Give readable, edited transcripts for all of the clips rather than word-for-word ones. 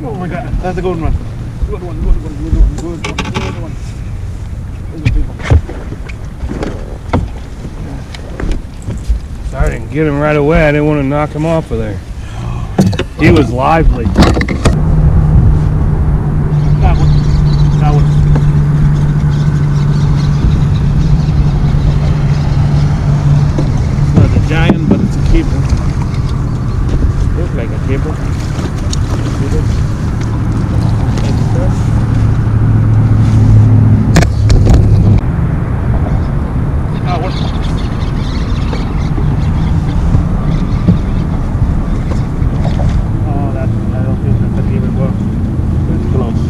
Oh my God, that's a good one. Good one, good one, good one, good one, good one. There's a big one. Sorry I didn't get him right away. I didn't want to knock him off of there. He was lively. That one. That one. It's not a giant, but it's a keeper. Looks like a keeper. That one. Oh, that, I don't think that's a keeper. Well, it's close.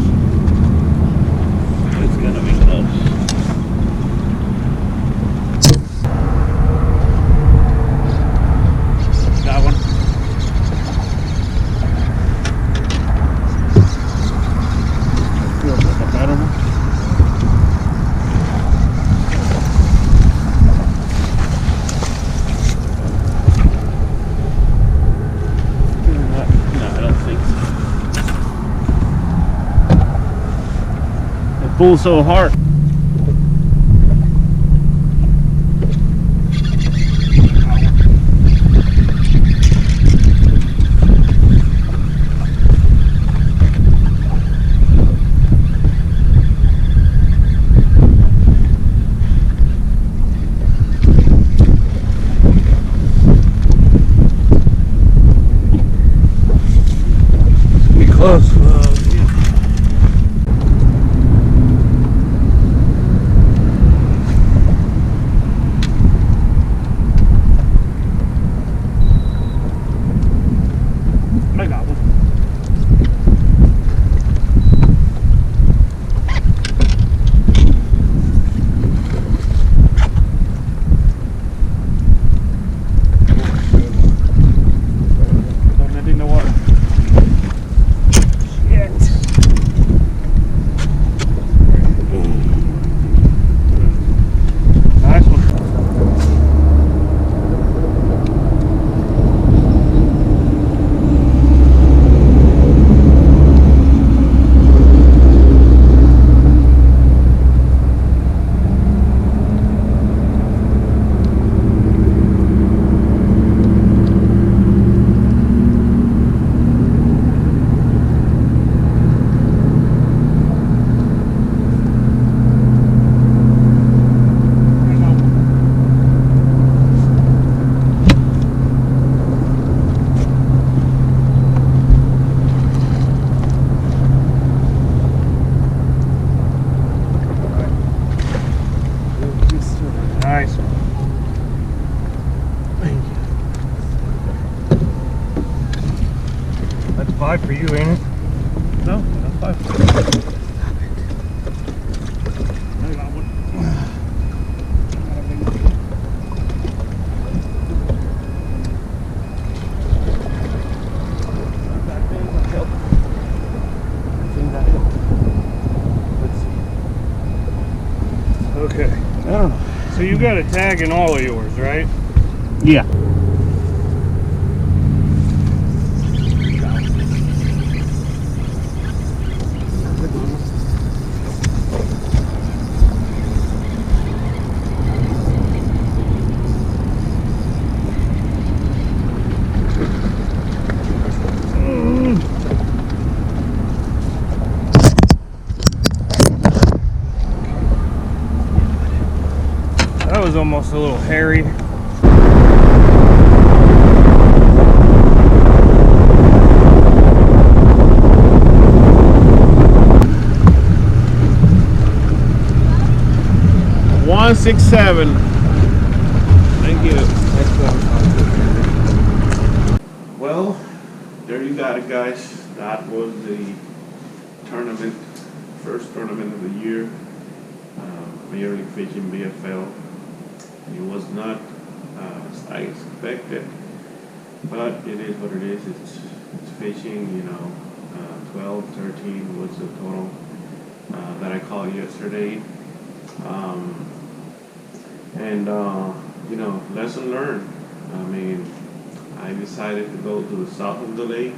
It's gonna be close. That one. Feels like a better one. No, I don't think so. It pulls so hard. Close. I got one. Throwing it in the water. Nice one. Nice one. Thank you. That's 5 for you, ain't it? No, that's 5. I got one. That thing will help. I think that helped. Let's see. Okay. I don't know. So you got a tag in all of yours, right? Yeah. That was almost a little hairy. $167. Thank you. Well, there you got it, guys. That was the tournament, first tournament of the year, Major League Fishing BFL. It was not as I expected, but it is what it is. It's fishing, you know. 12, 13 was the total that I called yesterday. You know, lesson learned. I mean, I decided to go to the south of the lake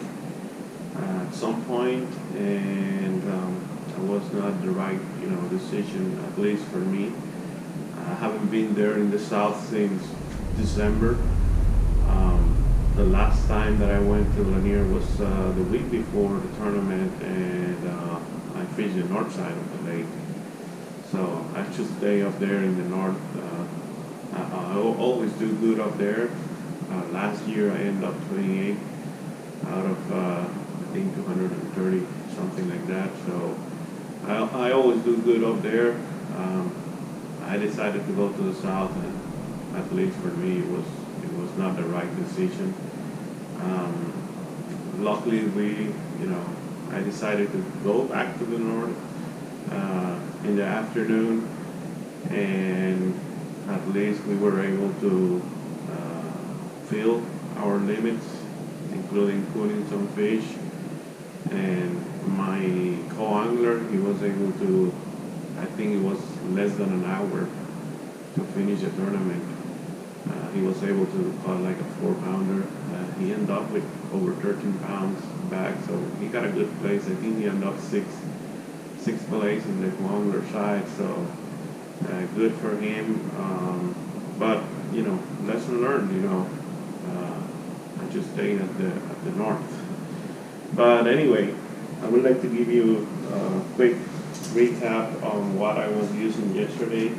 at some point, and it was not the right, decision, at least for me. I haven't been there in the south since December. The last time that I went to Lanier was the week before the tournament, and I fished the north side of the lake. So I just stay up there in the north. I always do good up there. Last year I ended up 28 out of I think 230, something like that. So I always do good up there. I decided to go to the south, and at least for me it was not the right decision. Luckily I decided to go back to the north in the afternoon, and at least we were able to fill our limits, including putting some fish. And my co-angler, he was able to, I think it was less than an hour to finish the tournament. He was able to caught like a 4-pounder. He ended up with over 13 pounds back, so he got a good place. I think he ended up sixth place in the co-angler side, so good for him. But lesson learned. I just stayed at the north. But anyway, I would like to give you a quick recap on what I was using yesterday.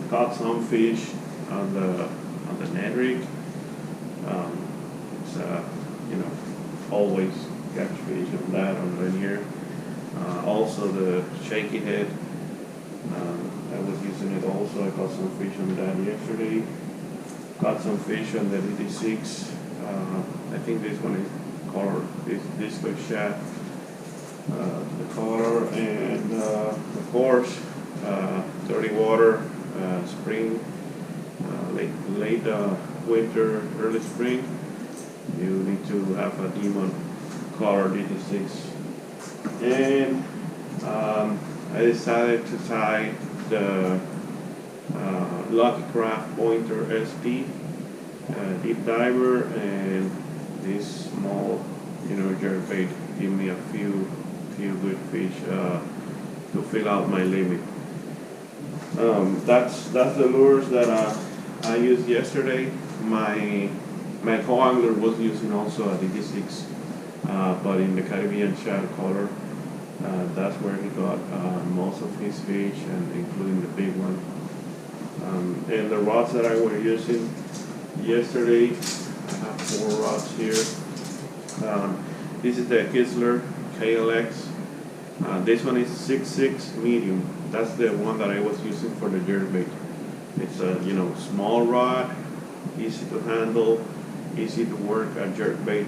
Caught some fish on the net rig. It's always catch fish on that on Lanier. Also the shaky head. I was using it also. I caught some fish on that yesterday. Caught some fish on the DD6. I think this one is called disco shad. The color, and of course dirty water, spring, late winter, early spring. You need to have a demon color DD6. And I decided to tie the Lucky Craft Pointer SP deep diver, and this small jerkbait give me a few good fish to fill out my limit. That's the lures that I used yesterday. My co-angler was using also a DD6, but in the Caribbean shad color. That's where he got most of his fish, and including the big one. And the rods that I was using yesterday, I have 4 rods here. This is the Kistler KLX. This one is 6.6 medium. That's the one that I was using for the jerkbait. It's a small rod, easy to handle, easy to work a jerkbait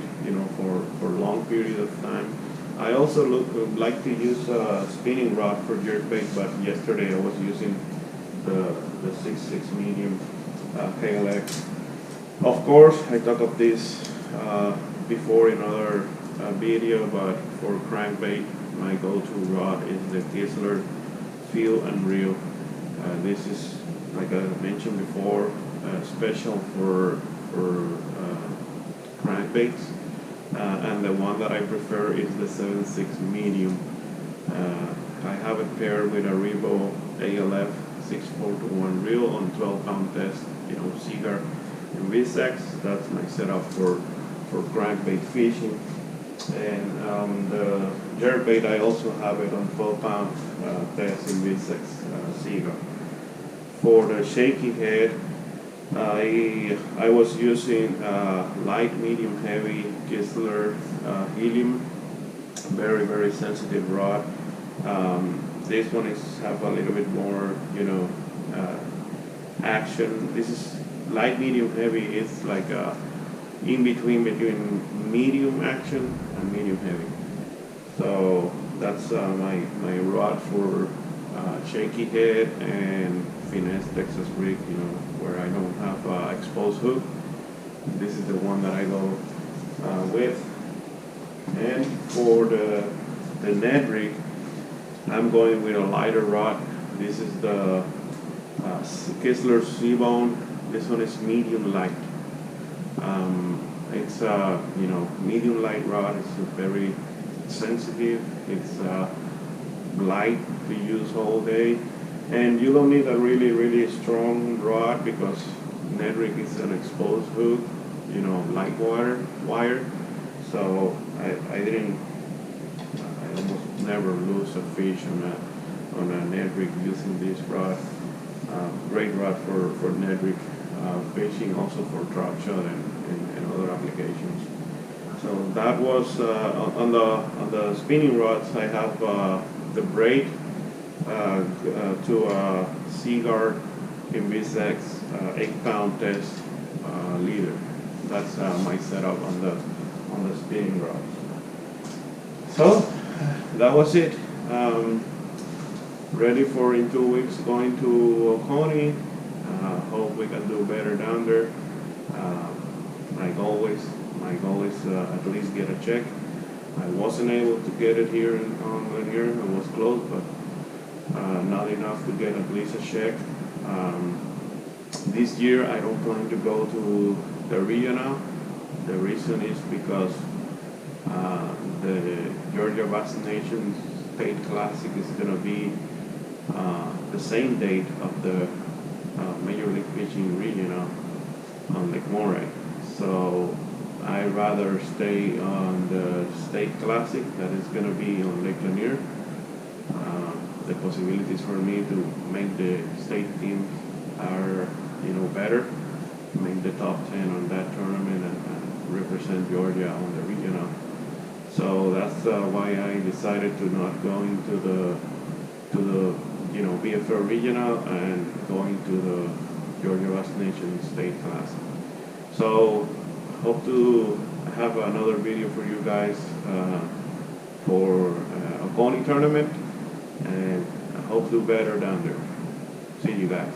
for a long period of time. I also like to use a spinning rod for jerkbait, but yesterday I was using the 6.6 medium KLX. Of course, I talked of this before in another video, but for crankbait, my go-to rod is the Kistler Feel and Reel. This is, like I mentioned before, special for crankbaits. And the one that I prefer is the 7.6 medium. I have it paired with a Rebo ALF 6.4-to-1 reel on 12-pound test, Cigar and Visex. That's my setup for crankbait fishing. And the jerkbait, I also have it on 12-pound test in Visex Cigar. For the shaky head, I was using light, medium, heavy Kistler helium, very, very sensitive rod. This one have a little bit more, action. This is light, medium, heavy. It's like in between medium action and medium heavy. So that's my rod for shaky head and finesse Texas rig, where I don't have exposed hook. This is the one that I go with. And for the net rig, I'm going with a lighter rod. This is the Kistler Seabone. This one is medium light. It's you know, medium light rod. It's very sensitive. It's light to use all day, and you don't need a really strong rod because Ned rig is an exposed hook, you know, light wire. So I almost never lose a fish on a Ned rig using this rod. Great rod for Ned rig fishing, also for drop shot and other applications. So that was on the spinning rods. I have the braid to Seaguard Invisex 8-pound test leader. That's my setup on the spinning rods. So that was it. Ready for in 2 weeks going to Oconee. Hope we can do better down there. My goal is at least get a check. I wasn't able to get it here on Lanier. I was close, but not enough to get at least a check. This year I don't plan to go to the regional. The reason is because the Georgia Bass Nation State Classic is going to be the same date of the Major League Fishing Regional on Lake Moray. So I'd rather stay on the State Classic that is going to be on Lake Lanier. The possibilities for me to make the state teams are, you know, better, make the top 10 on that tournament and represent Georgia on the regional. So that's why I decided to not go into the you know, BFL regional and going to the Georgia Bass Nation State Classic. So hope to have another video for you guys for a Oconee tournament, and I hope to do better down there. See you guys.